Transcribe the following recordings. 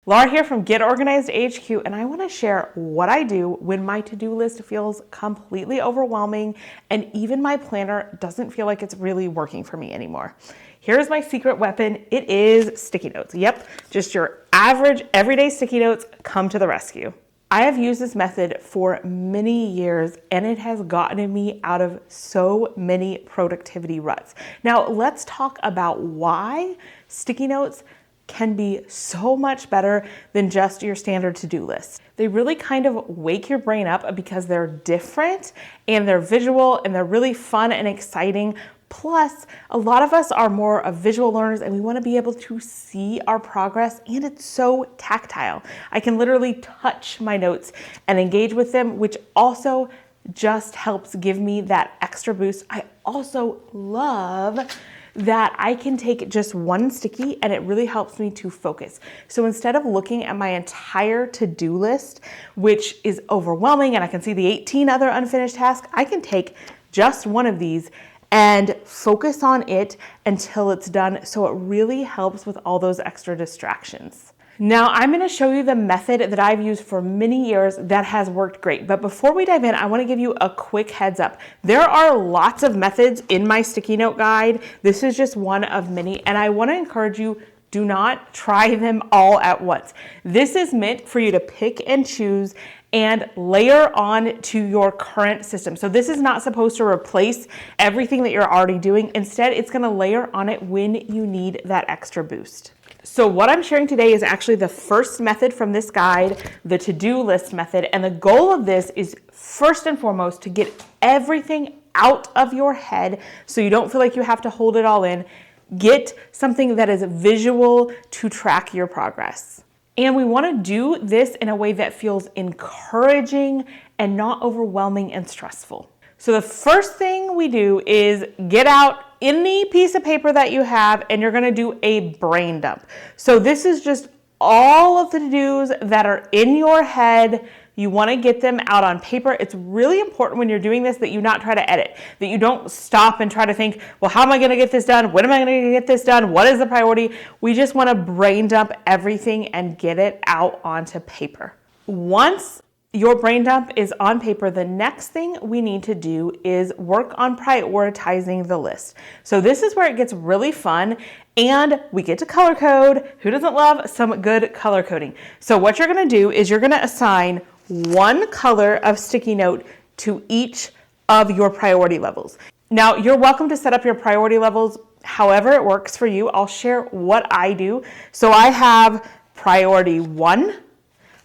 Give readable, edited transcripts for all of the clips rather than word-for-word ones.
Laura here from Get Organized HQ, and I want to share what I do when my to-do list feels completely overwhelming and even my planner doesn't feel like it's really working for me anymore. Here's my secret weapon. It is sticky notes. Yep, just your average everyday sticky notes come to the rescue. I have used this method for many years and it has gotten me out of so many productivity ruts. Now let's talk about why sticky notes can be so much better than just your standard to-do list. They really kind of wake your brain up because they're different and they're visual and they're really fun and exciting. Plus, a lot of us are more of visual learners and we want to be able to see our progress, and it's so tactile. I can literally touch my notes and engage with them, which also just helps give me that extra boost. I also love that I can take just one sticky and it really helps me to focus. So instead of looking at my entire to-do list, which is overwhelming and I can see the 18 other unfinished tasks, I can take just one of these and focus on it until it's done. So it really helps with all those extra distractions. Now I'm going to show you the method that I've used for many years that has worked great. But before we dive in, I want to give you a quick heads up. There are lots of methods in my sticky note guide. This is just one of many, and I want to encourage you, do not try them all at once. This is meant for you to pick and choose and layer on to your current system. So this is not supposed to replace everything that you're already doing. Instead, it's going to layer on it when you need that extra boost. So what I'm sharing today is actually the first method from this guide, the to-do list method. And the goal of this is first and foremost to get everything out of your head so you don't feel like you have to hold it all in. Get something that is visual to track your progress. And we want to do this in a way that feels encouraging and not overwhelming and stressful. So the first thing we do is get out any piece of paper that you have and you're going to do a brain dump. So this is just all of the to-dos that are in your head. You want to get them out on paper. It's really important when you're doing this that you not try to edit, that you don't stop and try to think, well, how am I going to get this done? When am I going to get this done? What is the priority? We just want to brain dump everything and get it out onto paper. Once your brain dump is on paper, the next thing we need to do is work on prioritizing the list. So this is where it gets really fun and we get to color code. Who doesn't love some good color coding? So what you're going to do is you're going to assign one color of sticky note to each of your priority levels. Now, you're welcome to set up your priority levels however it works for you. I'll share what I do. So I have priority 1,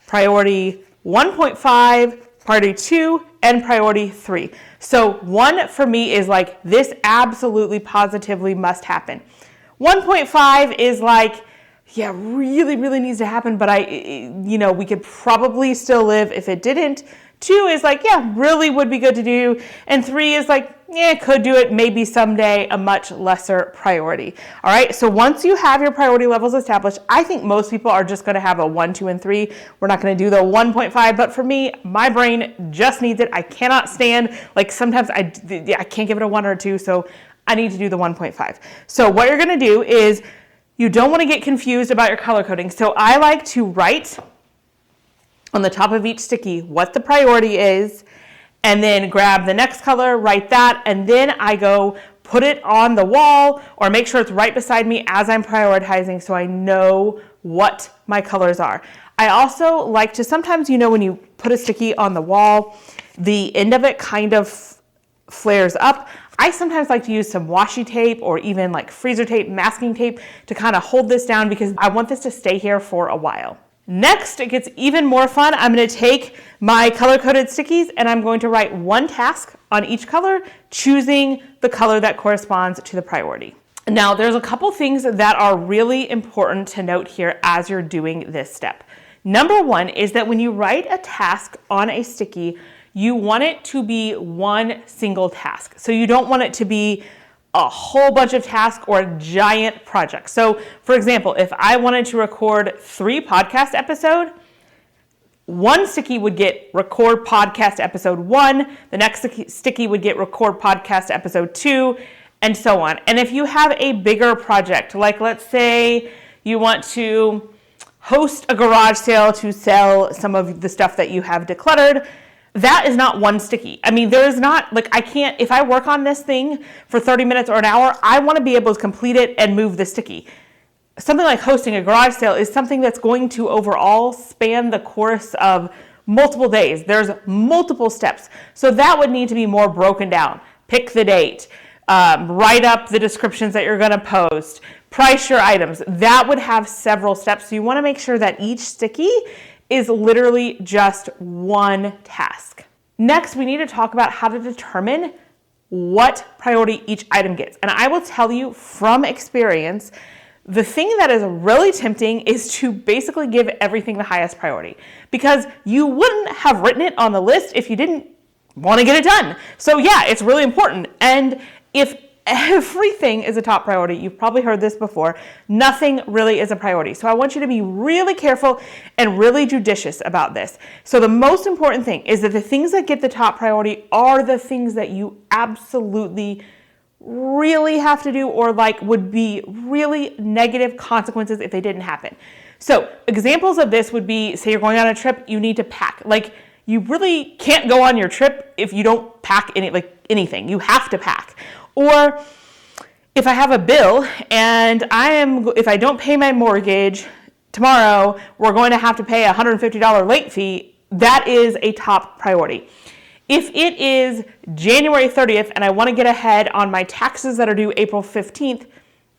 priority 1.5, priority 2, and priority 3. So 1 for me is like, this absolutely positively must happen. 1.5 is like, yeah, really needs to happen, but we could probably still live if it didn't. 2 is like, yeah, really would be good to do. And 3 is like, yeah, could do it maybe someday, a much lesser priority. All right, so once you have your priority levels established, I think most people are just gonna have a 1, 2, and 3. We're not gonna do the 1.5, but for me, my brain just needs it. I cannot stand, like sometimes I can't give it a 1 or a 2, so I need to do the 1.5. So what you're gonna do is, you don't want to get confused about your color coding. So I like to write on the top of each sticky what the priority is, and then grab the next color, write that, and then I go put it on the wall or make sure it's right beside me as I'm prioritizing so I know what my colors are. I also like to, sometimes, when you put a sticky on the wall, the end of it kind of flares up. I sometimes like to use some washi tape or even like freezer tape, masking tape to kind of hold this down because I want this to stay here for a while. Next, it gets even more fun. I'm going to take my color-coded stickies and I'm going to write one task on each color, choosing the color that corresponds to the priority. Now, there's a couple things that are really important to note here as you're doing this step. Number 1 is that when you write a task on a sticky, you want it to be one single task. So you don't want it to be a whole bunch of tasks or a giant project. So for example, if I wanted to record 3 podcast episodes, one sticky would get record podcast episode 1, the next sticky would get record podcast episode 2, and so on. And if you have a bigger project, like let's say you want to host a garage sale to sell some of the stuff that you have decluttered. That is not one sticky. I mean, there is not, like, I can't, if I work on this thing for 30 minutes or an hour, I want to be able to complete it and move the sticky. Something like hosting a garage sale is something that's going to overall span the course of multiple days. There's multiple steps. So that would need to be more broken down. Pick the date, write up the descriptions that you're going to post, price your items. That would have several steps. So you want to make sure that each sticky is literally just one task. Next, we need to talk about how to determine what priority each item gets. And I will tell you from experience, the thing that is really tempting is to basically give everything the highest priority, because you wouldn't have written it on the list if you didn't want to get it done. So yeah, it's really important. And if everything is a top priority, you've probably heard this before, nothing really is a priority. So I want you to be really careful and really judicious about this. So the most important thing is that the things that get the top priority are the things that you absolutely really have to do, or like would be really negative consequences if they didn't happen. So examples of this would be, say you're going on a trip, you need to pack. Like, you really can't go on your trip if you don't pack anything. You have to pack. Or if I have a bill and if I don't pay my mortgage tomorrow, we're going to have to pay a $150 late fee. That is a top priority. If it is January 30th and I want to get ahead on my taxes that are due April 15th,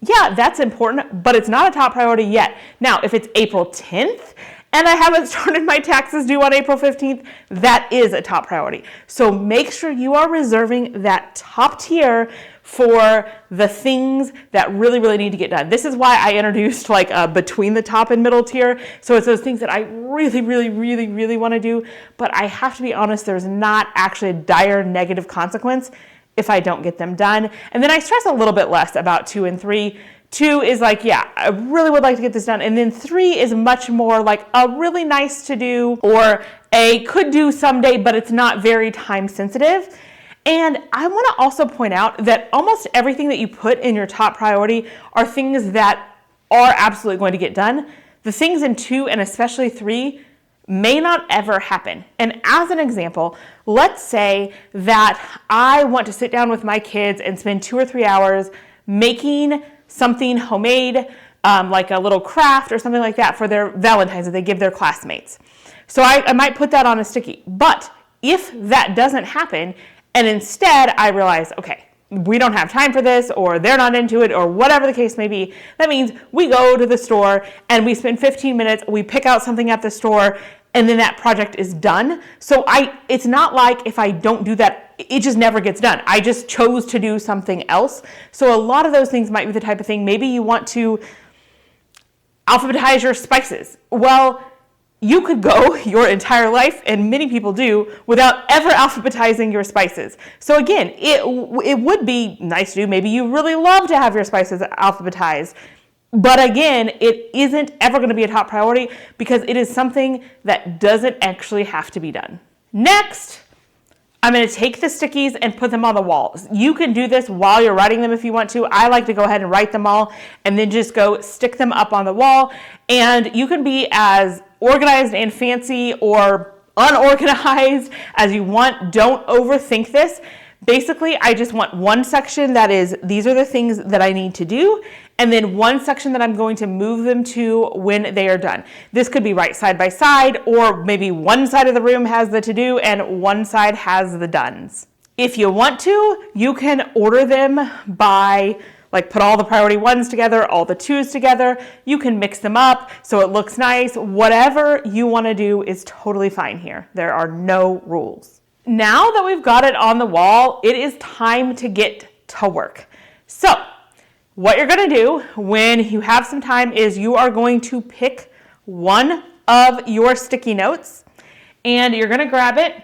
yeah, that's important, but it's not a top priority yet. Now, if it's April 10th and I haven't started my taxes due on April 15th, that is a top priority. So make sure you are reserving that top tier for the things that really, really need to get done. This is why I introduced like a between the top and middle tier. So it's those things that I really, really, really, really want to do, but I have to be honest, there's not actually a dire negative consequence if I don't get them done. And then I stress a little bit less about 2 and 3. 2 is like, yeah, I really would like to get this done. And then 3 is much more like a really nice to do, or a could do someday, but it's not very time sensitive. And I want to also point out that almost everything that you put in your top priority are things that are absolutely going to get done. The things in 2 and especially 3 may not ever happen. And as an example, let's say that I want to sit down with my kids and spend 2 or 3 hours making something homemade, like a little craft or something like that for their Valentine's that they give their classmates. So I might put that on a sticky. But if that doesn't happen, and instead I realize, okay, we don't have time for this, or they're not into it, or whatever the case may be, that means we go to the store and we spend 15 minutes, we pick out something at the store, and then that project is done. So it's not like if I don't do that, it just never gets done. I just chose to do something else. So a lot of those things might be the type of thing, maybe you want to alphabetize your spices. Well, you could go your entire life, and many people do, without ever alphabetizing your spices. So again, it would be nice to do. Maybe you really love to have your spices alphabetized. But again, it isn't ever going to be a top priority because it is something that doesn't actually have to be done. Next, I'm going to take the stickies and put them on the walls. You can do this while you're writing them if you want to. I like to go ahead and write them all and then just go stick them up on the wall. And you can be as organized and fancy or unorganized as you want. Don't overthink this. Basically, I just want one section that is, these are the things that I need to do, and then one section that I'm going to move them to when they are done. This could be right side by side, or maybe one side of the room has the to-do and one side has the dones. If you want to, you can order them by, like, put all the priority 1s together, all the 2s together. You can mix them up so it looks nice. Whatever you want to do is totally fine here. There are no rules. Now that we've got it on the wall, it is time to get to work. So what you're going to do when you have some time is you are going to pick one of your sticky notes and you're going to grab it,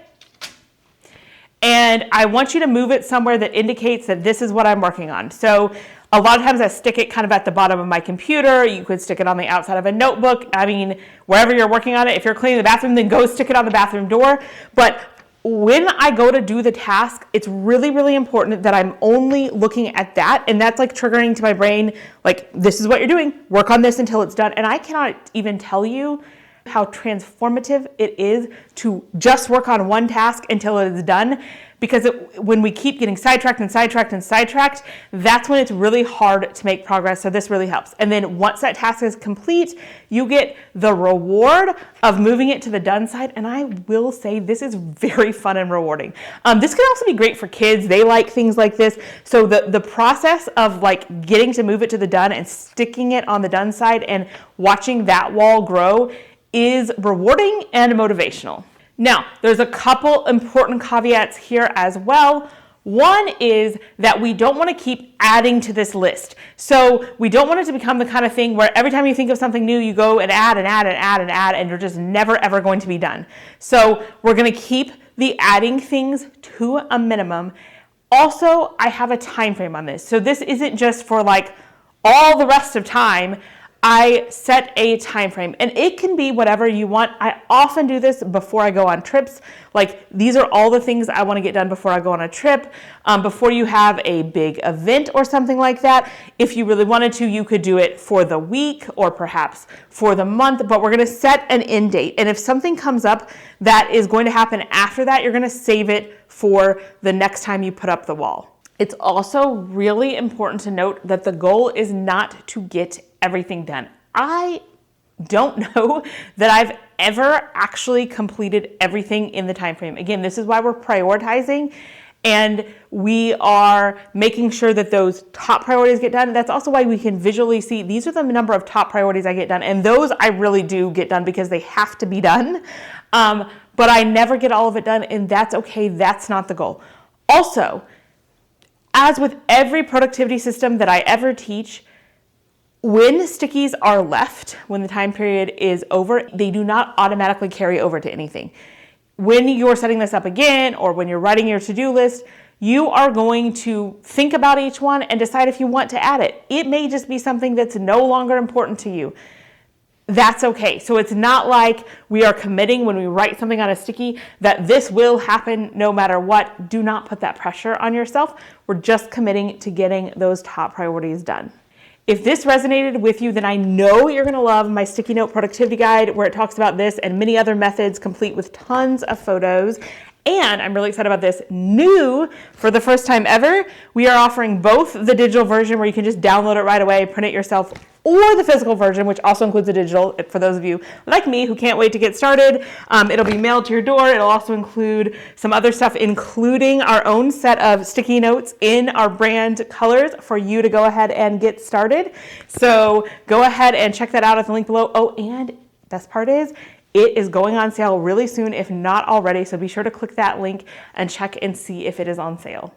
and I want you to move it somewhere that indicates that this is what I'm working on. So a lot of times I stick it kind of at the bottom of my computer. You could stick it on the outside of a notebook. I mean, wherever you're working on it. If you're cleaning the bathroom, then go stick it on the bathroom door. But when I go to do the task, it's really, really important that I'm only looking at that. And that's like triggering to my brain, like, this is what you're doing, work on this until it's done. And I cannot even tell you how transformative it is to just work on one task until it is done. Because when we keep getting sidetracked and sidetracked and sidetracked, that's when it's really hard to make progress. So this really helps. And then once that task is complete, you get the reward of moving it to the done side. And I will say this is very fun and rewarding. This can also be great for kids. They like things like this. So the process of like getting to move it to the done and sticking it on the done side and watching that wall grow is rewarding and motivational. Now, there's a couple important caveats here as well. One is that we don't want to keep adding to this list. So we don't want it to become the kind of thing where every time you think of something new, you go and add and add and add and add, and you're just never ever going to be done. So we're going to keep the adding things to a minimum. Also, I have a time frame on this. So this isn't just for like all the rest of time. I set a time frame, and it can be whatever you want. I often do this before I go on trips. Like, these are all the things I want to get done before I go on a trip, before you have a big event or something like that. If you really wanted to, you could do it for the week or perhaps for the month, but we're going to set an end date. And if something comes up that is going to happen after that, you're going to save it for the next time you put up the wall. It's also really important to note that the goal is not to get everything done. I don't know that I've ever actually completed everything in the time frame. Again, this is why we're prioritizing, and we are making sure that those top priorities get done. That's also why we can visually see these are the number of top priorities I get done, and those I really do get done because they have to be done. But I never get all of it done, and that's okay. That's not the goal. Also, as with every productivity system that I ever teach, when stickies are left, when the time period is over, they do not automatically carry over to anything. When you're setting this up again, or when you're writing your to-do list, you are going to think about each one and decide if you want to add it. It may just be something that's no longer important to you. That's okay. So it's not like we are committing when we write something on a sticky that this will happen no matter what. Do not put that pressure on yourself. We're just committing to getting those top priorities done. If this resonated with you, then I know you're going to love my sticky note productivity guide, where it talks about this and many other methods, complete with tons of photos. And I'm really excited about this. New, for the first time ever, we are offering both the digital version where you can just download it right away, print it yourself, or the physical version, which also includes the digital for those of you like me who can't wait to get started. It'll be mailed to your door. It'll also include some other stuff, including our own set of sticky notes in our brand colors for you to go ahead and get started. So go ahead and check that out at the link below. Oh, and best part is, it is going on sale really soon, if not already. So be sure to click that link and check and see if it is on sale.